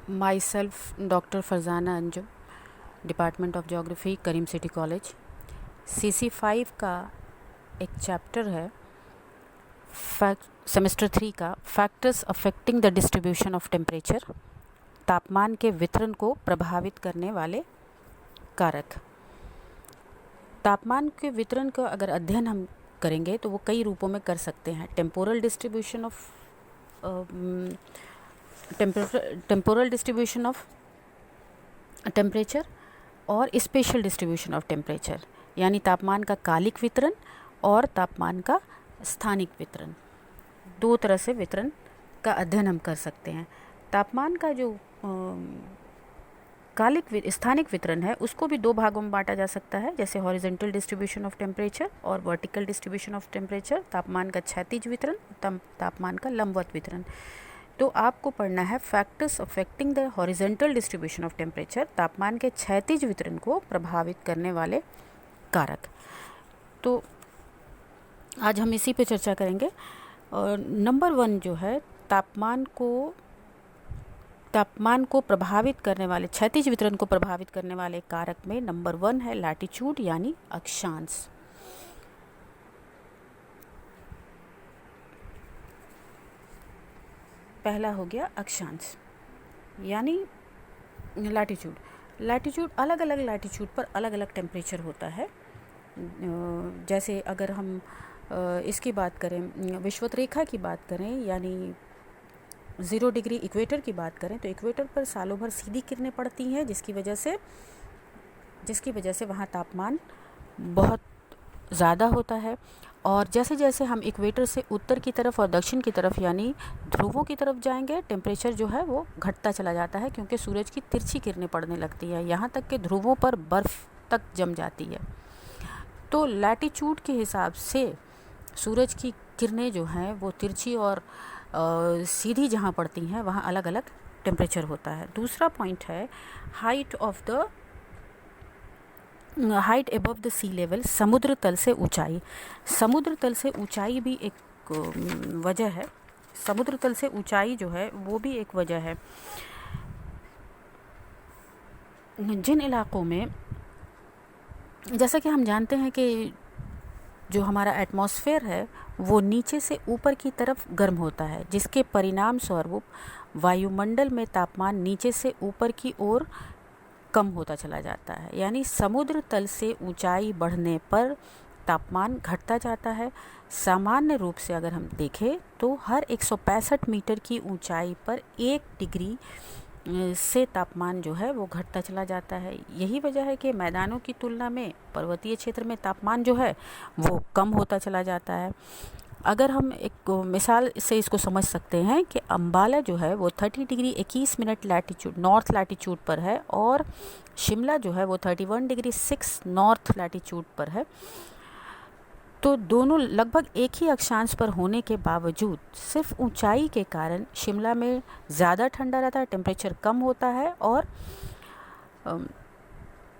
My self doctor Farzana Anjum, department of geography, Karim city college. CC5 का एक chapter है semester 3 का, factors affecting the distribution of temperature, तापमान के वितरण को प्रभावित करने वाले कारक। तापमान के वितरण का अगर अध्ययन हम करेंगे तो वो कई रूपों में कर सकते हैं। टेम्पोरल डिस्ट्रीब्यूशन ऑफ टेम्परेचर और स्पेशल डिस्ट्रीब्यूशन ऑफ टेम्परेचर, यानी तापमान का कालिक वितरण और तापमान का स्थानिक वितरण। दो तरह से वितरण का अध्ययन हम कर सकते हैं। तापमान का जो स्थानिक वितरण है उसको भी दो भागों में बांटा जा सकता है, जैसे हॉरिजॉन्टल डिस्ट्रीब्यूशन ऑफ टेम्परेचर और वर्टिकल डिस्ट्रीब्यूशन ऑफ टेम्परेचर। तापमान का क्षैतिज वितरण, तापमान का लंबवत वितरण। तो आपको पढ़ना है factors affecting the horizontal distribution of temperature, तापमान के क्षैतिज वितरण को प्रभावित करने वाले कारक। तो आज हम इसी पे चर्चा करेंगे। और नंबर 1 जो है तापमान को प्रभावित करने वाले, क्षैतिज वितरण को प्रभावित करने वाले कारक में नंबर 1 है लैटिट्यूड यानी अक्षांश। पहला हो गया अक्षांश यानी लैटिट्यूड। अलग अलग लैटिट्यूड पर अलग अलग टेम्परेचर होता है। जैसे अगर हम इसकी बात करें, विषुवत रेखा की बात करें, यानी 0 डिग्री इक्वेटर की बात करें, तो इक्वेटर पर सालों भर सीधी किरणें पड़ती हैं, जिसकी वजह से वहाँ तापमान बहुत ज़्यादा होता है। और जैसे जैसे हम इक्वेटर से उत्तर की तरफ और दक्षिण की तरफ यानी ध्रुवों की तरफ जाएंगे, टेम्परेचर जो है वो घटता चला जाता है, क्योंकि सूरज की तिरछी किरणें पड़ने लगती है, यहाँ तक कि ध्रुवों पर बर्फ़ तक जम जाती है। तो लैटिट्यूड के हिसाब से सूरज की किरणें जो हैं वो तिरछी और सीधी जहाँ पड़ती हैं वहाँ अलग अलग टेम्परेचर होता है। दूसरा पॉइंट है height above the sea level, समुद्र तल से ऊंचाई। समुद्र तल से ऊंचाई भी एक वजह है। समुद्र तल से ऊंचाई जो है वो भी एक वजह है। जिन इलाकों में, जैसा कि हम जानते हैं कि जो हमारा एटमॉस्फेयर है वो नीचे से ऊपर की तरफ गर्म होता है, जिसके परिणाम स्वरूप वायुमंडल में तापमान नीचे से ऊपर की ओर कम होता चला जाता है। यानी समुद्र तल से ऊंचाई बढ़ने पर तापमान घटता जाता है। सामान्य रूप से अगर हम देखें तो हर 165 मीटर की ऊंचाई पर 1 डिग्री से तापमान जो है वो घटता चला जाता है। यही वजह है कि मैदानों की तुलना में पर्वतीय क्षेत्र में तापमान जो है वो कम होता चला जाता है। अगर हम एक मिसाल से इसको समझ सकते हैं कि अम्बाला जो है वो 30 degree 21 minute latitude north latitude पर है और शिमला जो है वो 31 डिग्री 6 नॉर्थ लैटिट्यूड पर है। तो दोनों लगभग एक ही अक्षांश पर होने के बावजूद सिर्फ ऊंचाई के कारण शिमला में ज़्यादा ठंडा रहता है, टेम्परेचर कम होता है, और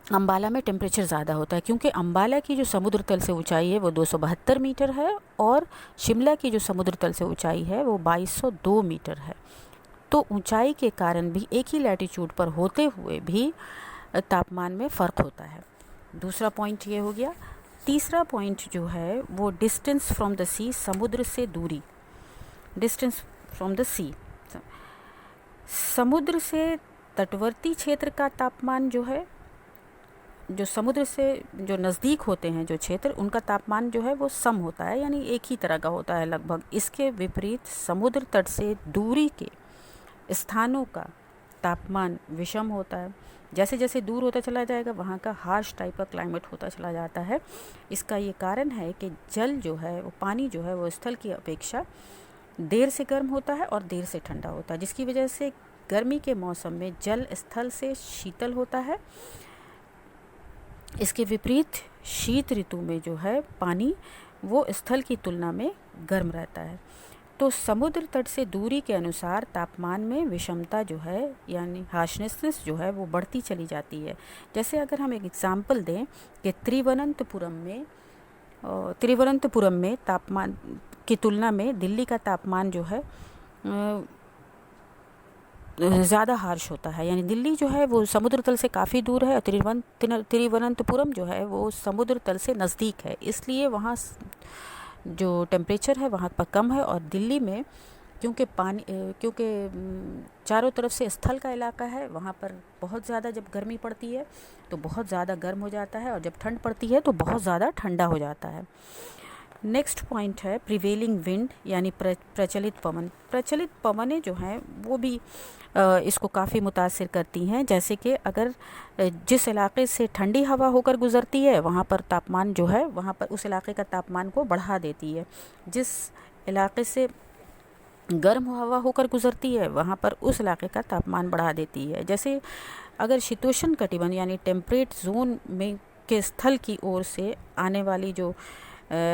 अम्बाला में टेम्परेचर ज़्यादा होता है, क्योंकि अम्बाला की जो समुद्र तल से ऊंचाई है वो 272 मीटर है और शिमला की जो समुद्र तल से ऊंचाई है वो 2202 मीटर है। तो ऊंचाई के कारण भी एक ही लैटिट्यूड पर होते हुए भी तापमान में फ़र्क होता है। दूसरा पॉइंट ये हो गया। तीसरा पॉइंट जो है वो डिस्टेंस फ्रॉम द सी, समुद्र से दूरी। डिस्टेंस फ्रॉम द सी, समुद्र से तटवर्ती क्षेत्र का तापमान जो है, जो समुद्र से जो नज़दीक होते हैं जो क्षेत्र, उनका तापमान जो है वो सम होता है, यानी एक ही तरह का होता है लगभग। इसके विपरीत समुद्र तट से दूरी के स्थानों का तापमान विषम होता है। जैसे जैसे दूर होता चला जाएगा वहाँ का हार्श टाइप का क्लाइमेट होता चला जाता है। इसका ये कारण है कि जल जो है वो, पानी जो है वो स्थल की अपेक्षा देर से गर्म होता है और देर से ठंडा होता है, जिसकी वजह से गर्मी के मौसम में जल स्थल से शीतल होता है। इसके विपरीत शीत ऋतु में जो है पानी वो स्थल की तुलना में गर्म रहता है। तो समुद्र तट से दूरी के अनुसार तापमान में विषमता जो है यानी हार्शनेस जो है वो बढ़ती चली जाती है। जैसे अगर हम एक एग्जांपल दें कि तिरुवनंतपुरम में तापमान की तुलना में दिल्ली का तापमान जो है ज़्यादा हार्श होता है। यानी दिल्ली जो है वो समुद्र तल से काफ़ी दूर है और तिरुवनंतपुरम जो है वो समुद्र तल से नज़दीक है, इसलिए वहाँ जो टेम्परेचर है वहाँ पर कम है। और दिल्ली में क्योंकि चारों तरफ से स्थल का इलाका है, वहाँ पर बहुत ज़्यादा जब गर्मी पड़ती है तो बहुत ज़्यादा गर्म हो जाता है और जब ठंड पड़ती है तो बहुत ज़्यादा ठंडा हो जाता है। नेक्स्ट पॉइंट है प्रिवेलिंग विंड यानी प्रचलित पवन। प्रचलित पवनें जो हैं वो भी इसको काफ़ी मुतासिर करती हैं। जैसे कि अगर जिस इलाके से ठंडी हवा होकर गुज़रती है वहाँ पर तापमान जो है वहाँ पर उस इलाके का तापमान को बढ़ा देती है। जिस इलाके से गर्म हवा होकर गुज़रती है वहाँ पर उस इलाके का तापमान बढ़ा देती है। जैसे अगर शीतोष्ण कटिबंध यानी टेम्परेट जोन में के स्थल की ओर से आने वाली जो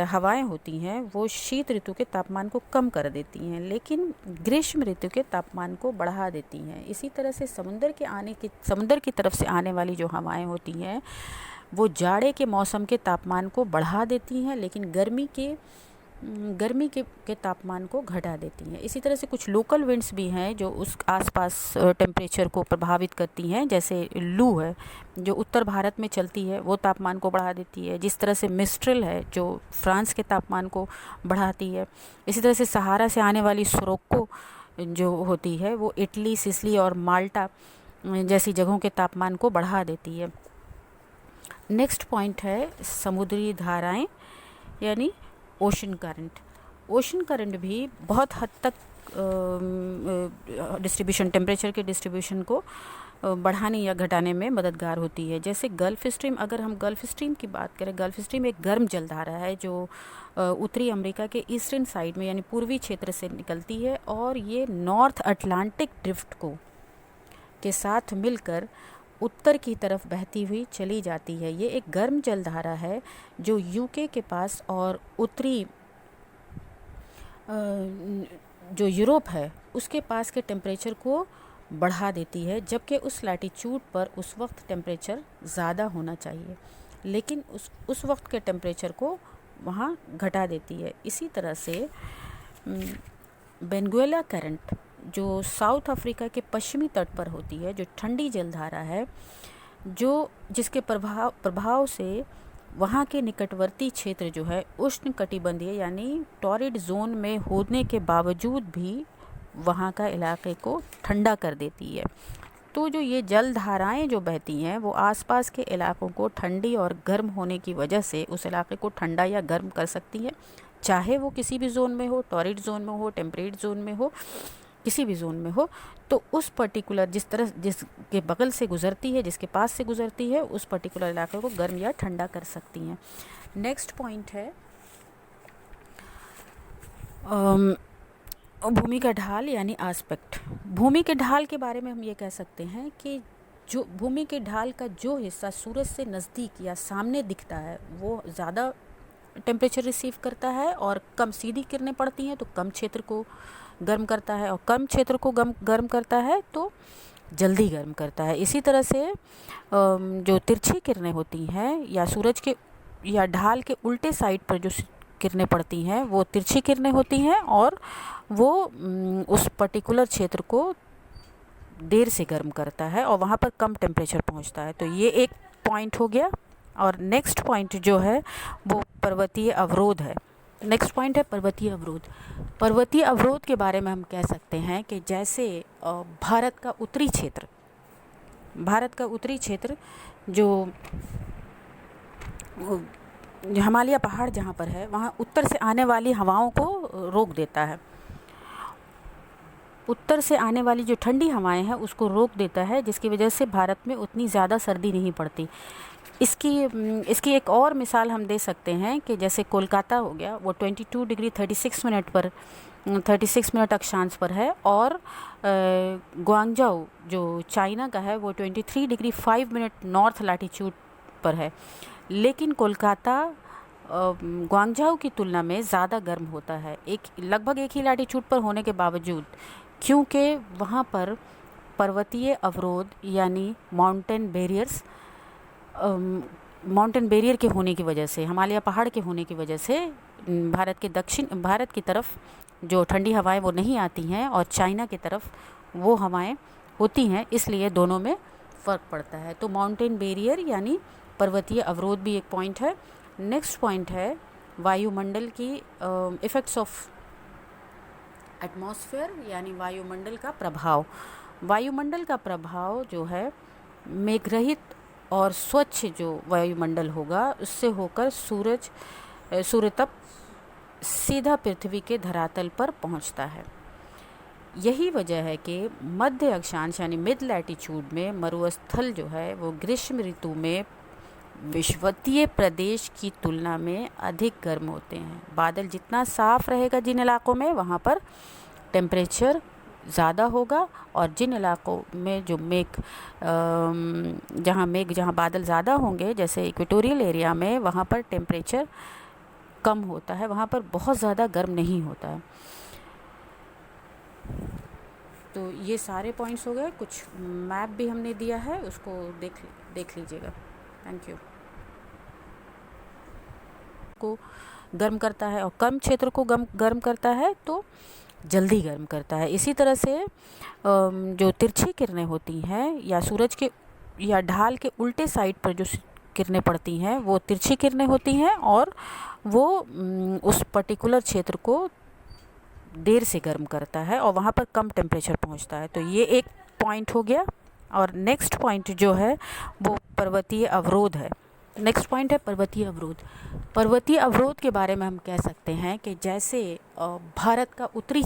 हवाएं होती हैं वो शीत ऋतु के तापमान को कम कर देती हैं, लेकिन ग्रीष्म ऋतु के तापमान को बढ़ा देती हैं। इसी तरह से समुंदर की तरफ से आने वाली जो हवाएं होती हैं वो जाड़े के मौसम के तापमान को बढ़ा देती हैं, लेकिन गर्मी के तापमान को घटा देती हैं। इसी तरह से कुछ लोकल विंड्स भी हैं जो उस आसपास टेम्परेचर को प्रभावित करती हैं। जैसे लू है जो उत्तर भारत में चलती है वो तापमान को बढ़ा देती है। जिस तरह से मिस्ट्रल है जो फ्रांस के तापमान को बढ़ाती है। इसी तरह से सहारा से आने वाली सुरोक्को जो होती है वो इटली, सिसिली और माल्टा जैसी जगहों के तापमान को बढ़ा देती है। नेक्स्ट पॉइंट है समुद्री धाराएं यानी ओशन करंट। ओशन करंट भी बहुत हद तक टेम्परेचर के डिस्ट्रीब्यूशन को बढ़ाने या घटाने में मददगार होती है। जैसे गल्फ़ स्ट्रीम, अगर हम गल्फ़ स्ट्रीम की बात करें, गल्फ़ स्ट्रीम एक गर्म जलधारा है जो उत्तरी अमेरिका के ईस्टर्न साइड में यानी पूर्वी क्षेत्र से निकलती है और ये नॉर्थ अटलांटिक ड्रिफ्ट को के साथ मिलकर उत्तर की तरफ बहती हुई चली जाती है। ये एक गर्म जलधारा है जो यूके के पास और उत्तरी जो यूरोप है उसके पास के टेम्परेचर को बढ़ा देती है, जबकि उस लैटीट्यूड पर उस वक्त टेम्परेचर ज़्यादा होना चाहिए, लेकिन उस वक्त के टेम्परेचर को वहाँ घटा देती है। इसी तरह से बेंगुएला करंट जो साउथ अफ्रीका के पश्चिमी तट पर होती है, जो ठंडी जलधारा है, जो जिसके प्रभाव से वहाँ के निकटवर्ती क्षेत्र जो है उष्ण कटिबंधीय यानी टॉरिड जोन में होने के बावजूद भी वहाँ का इलाके को ठंडा कर देती है। तो जो ये जलधाराएं जो बहती हैं वो आसपास के इलाकों को ठंडी और गर्म होने की वजह से उस इलाके को ठंडा या गर्म कर सकती है, चाहे वो किसी भी जोन में हो, टॉरिड जोन में हो, टेम्परेट जोन में हो, किसी भी जोन में हो। तो उस पर्टिकुलर जिसके बगल से गुज़रती है, जिसके पास से गुज़रती है, उस पर्टिकुलर इलाके को गर्म या ठंडा कर सकती हैं। नेक्स्ट पॉइंट है भूमि का ढाल यानी आस्पेक्ट। भूमि के ढाल के बारे में हम ये कह सकते हैं कि जो भूमि के ढाल का जो हिस्सा सूरज से नज़दीक या सामने दिखता है वो ज़्यादा टेम्परेचर रिसीव करता है और कम सीधी किरणें पड़ती हैं तो कम क्षेत्र को गर्म करता है, और कम क्षेत्र को गर्म करता है तो जल्दी गर्म करता है। इसी तरह से जो तिरछी किरणें होती हैं या सूरज के या ढाल के उल्टे साइड पर जो किरणें पड़ती हैं वो तिरछी किरणें होती हैं और वो उस पर्टिकुलर क्षेत्र को देर से गर्म करता है और वहाँ पर कम टेम्परेचर पहुँचता है। तो ये एक पॉइंट हो गया। और नेक्स्ट पॉइंट जो है वो पर्वतीय अवरोध है। नेक्स्ट पॉइंट है पर्वतीय अवरोध। पर्वतीय अवरोध के बारे में हम कह सकते हैं कि जैसे भारत का उत्तरी क्षेत्र जो हिमालय पहाड़ जहाँ पर है वहाँ उत्तर से आने वाली हवाओं को रोक देता है। उत्तर से आने वाली जो ठंडी हवाएं हैं उसको रोक देता है, जिसकी वजह से भारत में उतनी ज़्यादा सर्दी नहीं पड़ती। इसकी एक और मिसाल हम दे सकते हैं कि जैसे कोलकाता हो गया, वो 22 डिग्री 36 मिनट अक्षांश पर है, और ग्वांगझाऊ जो चाइना का है वो 23 डिग्री 5 मिनट नॉर्थ लैटीट्यूड पर है। लेकिन कोलकाता ग्वांगझाऊ की तुलना में ज़्यादा गर्म होता है, लगभग एक ही लैटीट्यूड पर होने के बावजूद, क्योंकि वहाँ पर पर्वतीय अवरोध यानी माउंटेन बैरियर के होने की वजह से, हिमालय पहाड़ के होने की वजह से भारत की तरफ जो ठंडी हवाएं वो नहीं आती हैं और चाइना की तरफ वो हवाएं होती हैं, इसलिए दोनों में फ़र्क पड़ता है। तो माउंटेन बैरियर यानी पर्वतीय अवरोध भी एक पॉइंट है। नेक्स्ट पॉइंट है वायुमंडल की इफ़ेक्ट्स ऑफ एटमॉस्फेयर यानी वायुमंडल का प्रभाव। वायुमंडल का प्रभाव जो है मेघरहित और स्वच्छ जो वायुमंडल होगा उससे होकर सूर्य तप सीधा पृथ्वी के धरातल पर पहुंचता है। यही वजह है कि मध्य अक्षांश यानी मिड लैटिट्यूड में मरुस्थल जो है वो ग्रीष्म ऋतु में विषुवतीय प्रदेश की तुलना में अधिक गर्म होते हैं। बादल जितना साफ रहेगा जिन इलाकों में, वहाँ पर टेम्परेचर ज़्यादा होगा, और जिन इलाकों में जो जहाँ बादल ज़्यादा होंगे जैसे इक्वेटोरियल एरिया में, वहाँ पर टेम्परेचर कम होता है, वहाँ पर बहुत ज़्यादा गर्म नहीं होता है। तो ये सारे पॉइंट्स हो गए। कुछ मैप भी हमने दिया है, उसको देख लीजिएगा। Thank you. को गर्म करता है और कम क्षेत्र को गर्म करता है तो जल्दी गर्म करता है। इसी तरह से जो तिरछी किरणें होती हैं या सूरज के या ढाल के उल्टे साइड पर जो किरणें पड़ती हैं वो तिरछी किरणें होती हैं, और वो उस पर्टिकुलर क्षेत्र को देर से गर्म करता है और वहाँ पर कम टेम्परेचर पहुँचता है। तो ये एक पॉइंट हो गया। और नेक्स्ट पॉइंट जो है वो पर्वतीय अवरोध है। नेक्स्ट पॉइंट है पर्वतीय अवरोध। पर्वतीय अवरोध के बारे में हम कह सकते हैं कि जैसे भारत का उत्तरी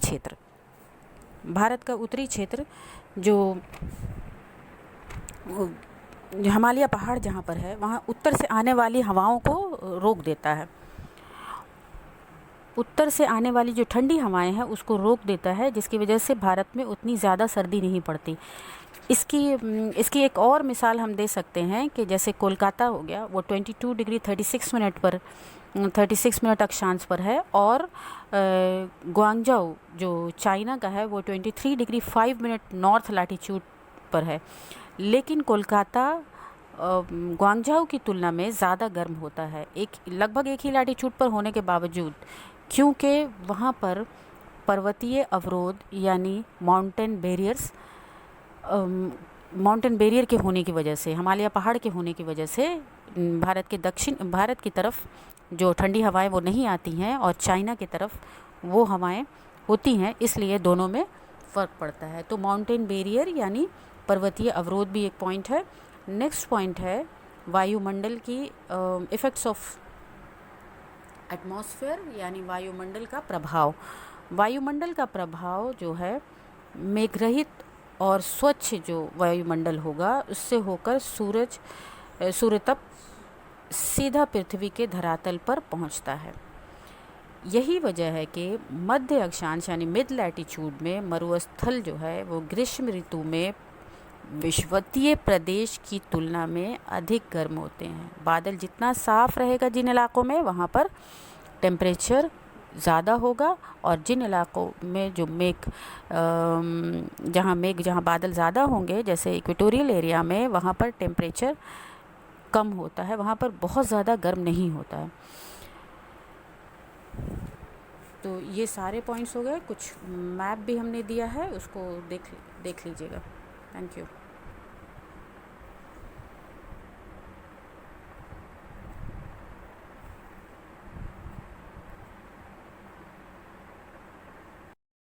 क्षेत्र जो हिमालय पहाड़ जहाँ पर है, वहाँ उत्तर से आने वाली हवाओं को रोक देता है। उत्तर से आने वाली जो ठंडी हवाएं हैं उसको रोक देता है, जिसकी वजह से भारत में उतनी ज़्यादा सर्दी नहीं पड़ती। इसकी एक और मिसाल हम दे सकते हैं कि जैसे कोलकाता हो गया, वो 22 डिग्री 36 मिनट अक्षांश पर है, और ग्वांगझोउ जो चाइना का है वो 23 डिग्री 5 मिनट नॉर्थ लैटिट्यूड पर है। लेकिन कोलकाता ग्वांगझोउ की तुलना में ज़्यादा गर्म होता है, लगभग एक ही लैटिट्यूड पर होने के बावजूद, क्योंकि वहाँ पर पर्वतीय अवरोध यानी माउंटेन बैरियर के होने की वजह से, हिमालय पहाड़ के होने की वजह से भारत की तरफ जो ठंडी हवाएं वो नहीं आती हैं, और चाइना की तरफ वो हवाएं होती हैं, इसलिए दोनों में फ़र्क पड़ता है। तो माउंटेन बैरियर यानी पर्वतीय अवरोध भी एक पॉइंट है। नेक्स्ट पॉइंट है वायुमंडल की इफ़ेक्ट्स ऑफ एटमॉस्फेयर यानी वायुमंडल का प्रभाव। वायुमंडल का प्रभाव जो है मेघरहित और स्वच्छ जो वायुमंडल होगा उससे होकर सूर्य तप सीधा पृथ्वी के धरातल पर पहुंचता है। यही वजह है कि मध्य अक्षांश यानी मिड लैटिट्यूड में मरुस्थल जो है वो ग्रीष्म ऋतु में विषुवतीय प्रदेश की तुलना में अधिक गर्म होते हैं। बादल जितना साफ रहेगा जिन इलाकों में, वहाँ पर टेम्परेचर ज़्यादा होगा, और जिन इलाकों में जो जहाँ बादल ज़्यादा होंगे जैसे इक्वेटोरियल एरिया में, वहाँ पर टेम्परेचर कम होता है, वहाँ पर बहुत ज़्यादा गर्म नहीं होता है। तो ये सारे पॉइंट्स हो गए। कुछ मैप भी हमने दिया है, उसको देख लीजिएगा। Thank you.